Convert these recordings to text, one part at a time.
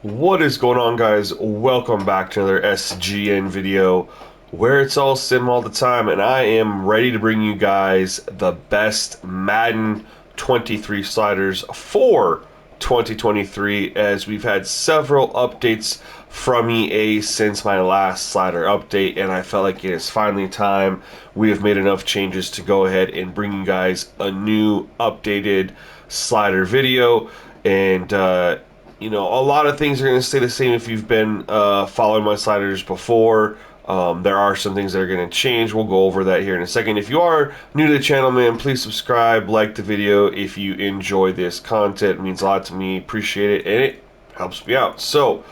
What is going on, guys? Welcome back to another SGN video where it's all sim all the time, and I am ready to bring you guys the best Madden 23 sliders for 2023, as we've had several updates from EA since my last slider update, and I felt like it is finally time. We have made enough changes to go ahead and bring you guys a new updated slider video. And a lot of things are going to stay the same if you've been following my sliders before. There are some things that are going to change. We'll go over that here in a second. If you are new to the channel, man, please subscribe, like the video if you enjoy this content. It means a lot to me. Appreciate it, and it helps me out. So,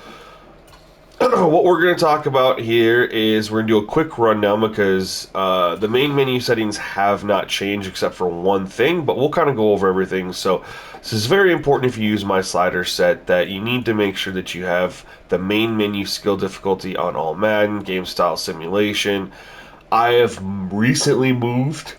what we're going to talk about here is we're going to do a quick rundown because the main menu settings have not changed except for one thing, but we'll kind of go over everything. So this is very important if you use my slider set, that you need to make sure that you have the main menu skill difficulty on all Madden, game style simulation. I have recently moved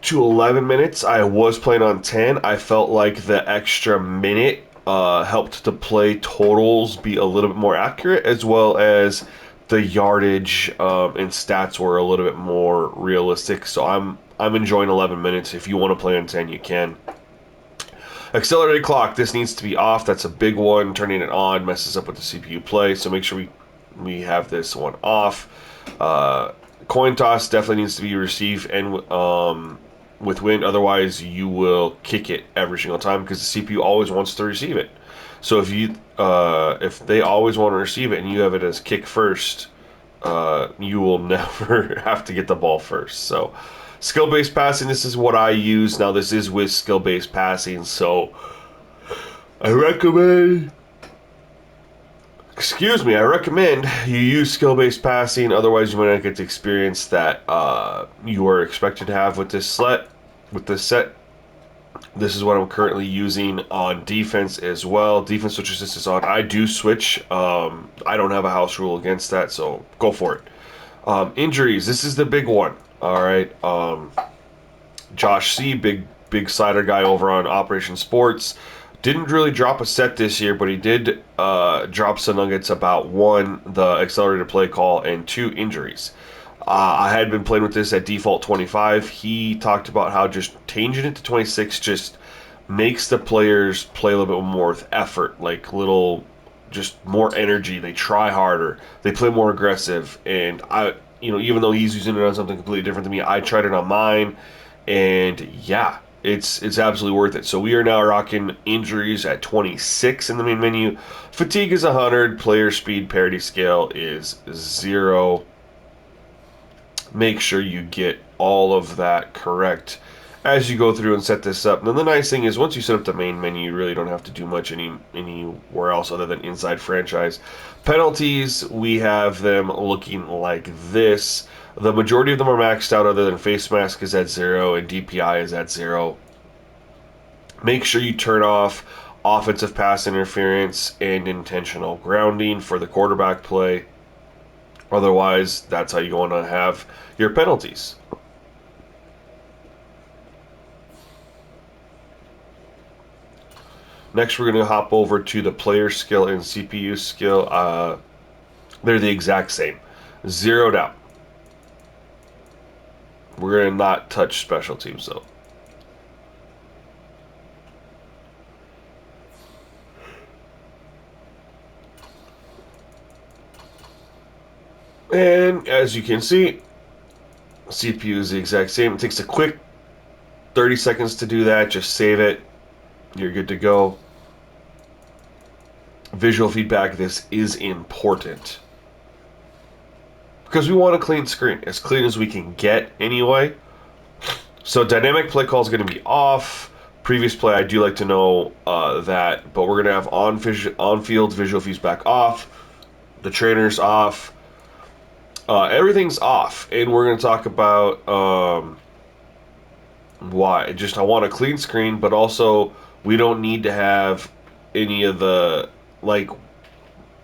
to 11 minutes. I was playing on 10. I felt like the extra minute helped the play totals be a little bit more accurate, as well as the yardage and stats were a little bit more realistic. So I'm enjoying 11 minutes. If you want to play on 10, you can. Accelerated clock. This needs to be off. That's a big one. Turning it on messes up with the CPU play. So make sure we have this one off. Coin toss definitely needs to be received and with wind, otherwise you will kick it every single time because the CPU always wants to receive it. So if they always want to receive it and you have it as kick first, you will never have to get the ball first. So skill-based passing, this is what I use. Now this is with skill-based passing, so I recommend you use skill-based passing, otherwise you might not get the experience that you are expected to have with this set. This is what I'm currently using on defense as well. Defense switch assist is on. I do switch. I don't have a house rule against that, so go for it. Injuries, this is the big one. All right. Josh C, big slider guy over on Operation Sports. Didn't really drop a set this year, but he did drop some nuggets about one, the accelerated play call, and two, injuries. I had been playing with this at default 25. He talked about how just changing it to 26 just makes the players play a little bit more with effort, like just more energy. They try harder, they play more aggressive, and even though he's using it on something completely different than me, I tried it on mine, and yeah, it's absolutely worth it. So we are now rocking injuries at 26 in the main menu. Fatigue is 100. Player speed parity scale is 0. Make sure you get all of that correct as you go through and set this up. And then the nice thing is, once you set up the main menu, you really don't have to do much anywhere else other than inside franchise. Penalties, we have them looking like this. The majority of them are maxed out, other than face mask is at 0 and DPI is at 0. Make sure you turn off offensive pass interference and intentional grounding for the quarterback play. Otherwise, that's how you're going to have your penalties. Next, we're going to hop over to the player skill and CPU skill. They're the exact same. Zeroed out. We're going to not touch special teams, though. And as you can see, CPU is the exact same. It takes a quick 30 seconds to do that. Just save it. You're good to go. Visual feedback, this is important, because we want a clean screen, as clean as we can get anyway. So dynamic play call is going to be off. Previous play, I do like to know that, but we're going to have on-field visual feedback off. The trainer's off. Everything's off, and we're going to talk about why. I want a clean screen, but also we don't need to have any of the, like,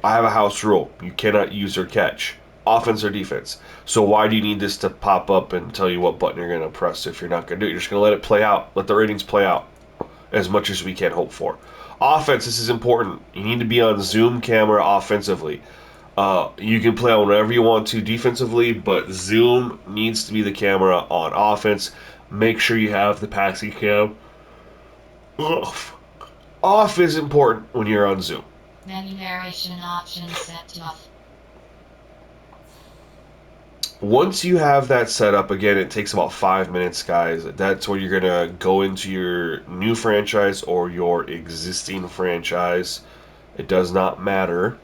I have a house rule. You cannot use or catch, offense or defense. So why do you need this to pop up and tell you what button you're going to press if you're not going to do it? You're just going to let it play out. Let the ratings play out as much as we can hope for. Offense, this is important. You need to be on Zoom camera offensively. You can play on whatever you want to defensively, but Zoom needs to be the camera on offense. Make sure you have the passing cam off. Off is important when you're on Zoom. Menu narration options set to off. Once you have that set up, again, it takes about 5 minutes, guys. That's where you're going to go into your new franchise or your existing franchise. It does not matter.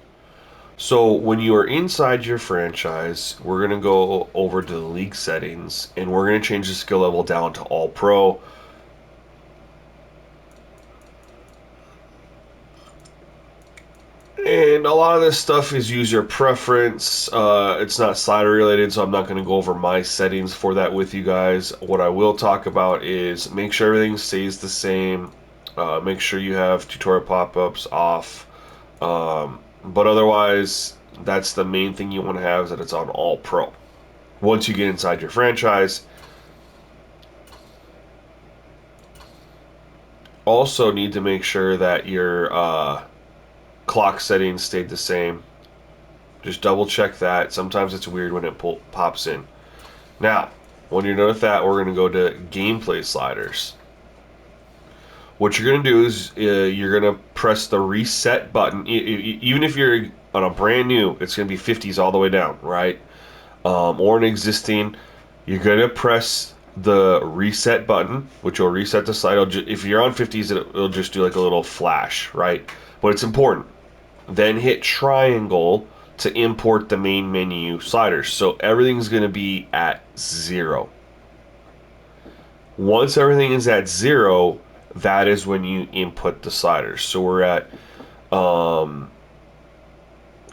So when you are inside your franchise, we're going to go over to the league settings and we're going to change the skill level down to all pro. And a lot of this stuff is user preference. It's not slider related, so I'm not going to go over my settings for that with you guys. What I will talk about is make sure everything stays the same. Make sure you have tutorial pop-ups off. But otherwise, that's the main thing you want to have, is that it's on all pro. Once you get inside your franchise, also need to make sure that your clock settings stayed the same. Just double check that. Sometimes it's weird when it pops in. Now, when you're done with that, we're going to go to gameplay sliders. What you're going to do is you're going to press the reset button. Even if you're on a brand new, it's going to be 50s all the way down, right? Or an existing, you're going to press the reset button, which will reset the slide. If you're on 50s, it'll just do like a little flash, right? But it's important. Then hit triangle to import the main menu sliders. So everything's going to be at 0. Once everything is at 0, that is when you input the sliders. So we're at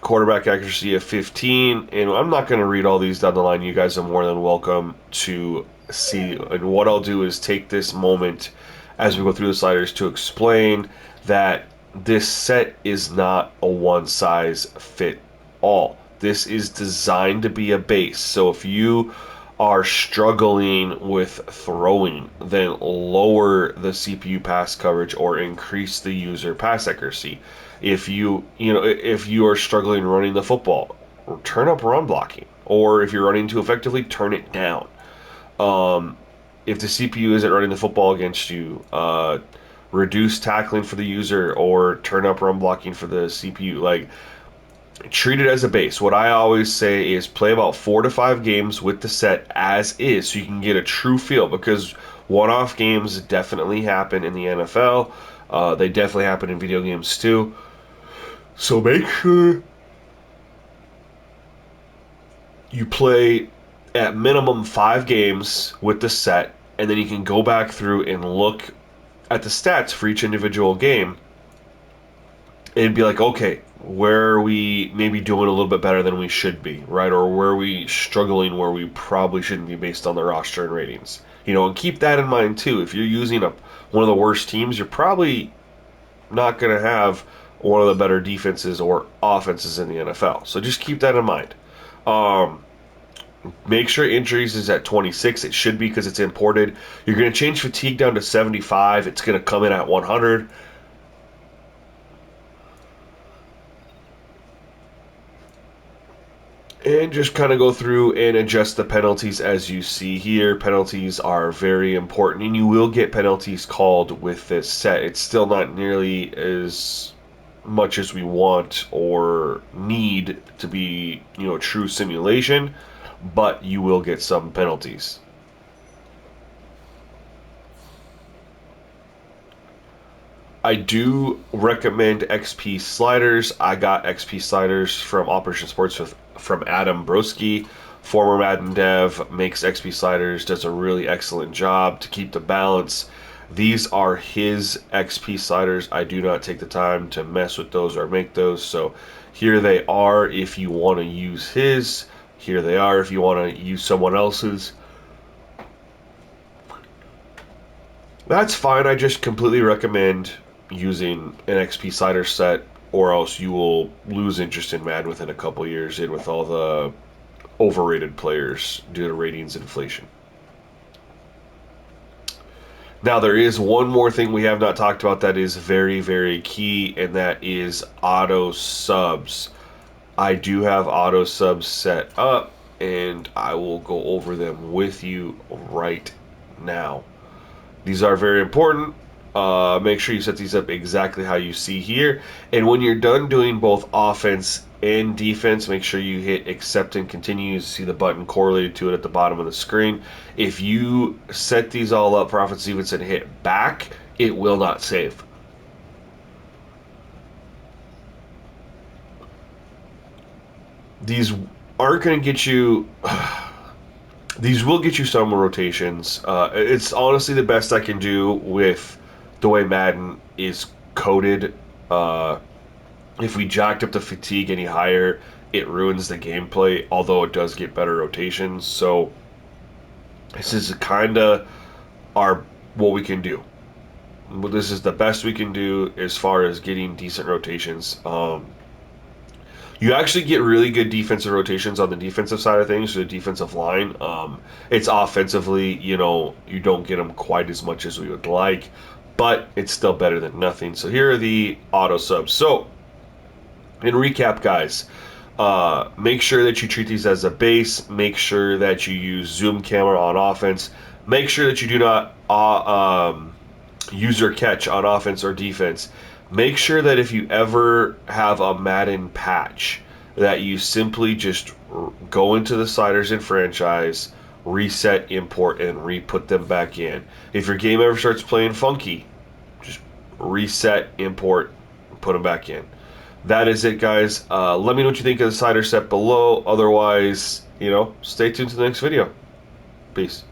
quarterback accuracy of 15, and I'm not going to read all these down the line. You guys are more than welcome to see. And what I'll do is take this moment as we go through the sliders to explain that this set is not a one size fit all. This is designed to be a base. So if you are struggling with throwing, then lower the CPU pass coverage or increase the user pass accuracy. If if you are struggling running the football, turn up run blocking. Or if you're running too effectively, turn it down. If the CPU isn't running the football against you, reduce tackling for the user or turn up run blocking for the CPU. Like, treat it as a base. What I always say is play about 4 to 5 games with the set as is so you can get a true feel, because one-off games definitely happen in the NFL. They definitely happen in video games too. So make sure you play at minimum 5 games with the set, and then you can go back through and look at the stats for each individual game and be like, okay, where are we maybe doing a little bit better than we should be, right? Or where are we struggling where we probably shouldn't be based on the roster and ratings. And keep that in mind too. If you're using one of the worst teams, you're probably not going to have one of the better defenses or offenses in the NFL. So just keep that in mind. Make sure injuries is at 26. It should be because it's imported. You're going to change fatigue down to 75. It's going to come in at 100. And just kind of go through and adjust the penalties as you see here. Penalties are very important, and you will get penalties called with this set. It's still not nearly as much as we want or need to be, a true simulation, but you will get some penalties. I do recommend XP sliders. I got XP sliders from Operation Sports from Adam Broski, former Madden dev, makes XP sliders, does a really excellent job to keep the balance. These are his XP sliders. I do not take the time to mess with those or make those. So here they are if you want to use his. Here they are if you want to use someone else's. That's fine. I just completely recommend using an XP slider set, or else you will lose interest in Madden within a couple years in with all the overrated players due to ratings inflation. Now, there is one more thing we have not talked about that is very, very key, and that is auto subs. I do have auto subs set up, and I will go over them with you right now. These are very important. Make sure you set these up exactly how you see here. And when you're done doing both offense and defense, make sure you hit accept and continue. You see the button correlated to it at the bottom of the screen. If you set these all up for offense defense and hit back, it will not save. These aren't going to get you. These will get you some rotations. It's honestly the best I can do with the way Madden is coded. Uh, if we jacked up the fatigue any higher, it ruins the gameplay, although it does get better rotations. So this is kind of our what we can do. This is the best we can do as far as getting decent rotations. You actually get really good defensive rotations on the defensive side of things, the defensive line. It's offensively, you don't get them quite as much as we would like, but it's still better than nothing. So here are the auto subs. So, in recap, guys, make sure that you treat these as a base. Make sure that you use zoom camera on offense. Make sure that you do not use your catch on offense or defense. Make sure that if you ever have a Madden patch, that you simply just go into the sliders in franchise, reset, import, and re-put them back in. If your game ever starts playing funky, just reset, import, put them back in. That is it, guys. Let me know what you think of the slider set below. Otherwise, stay tuned to the next video. Peace.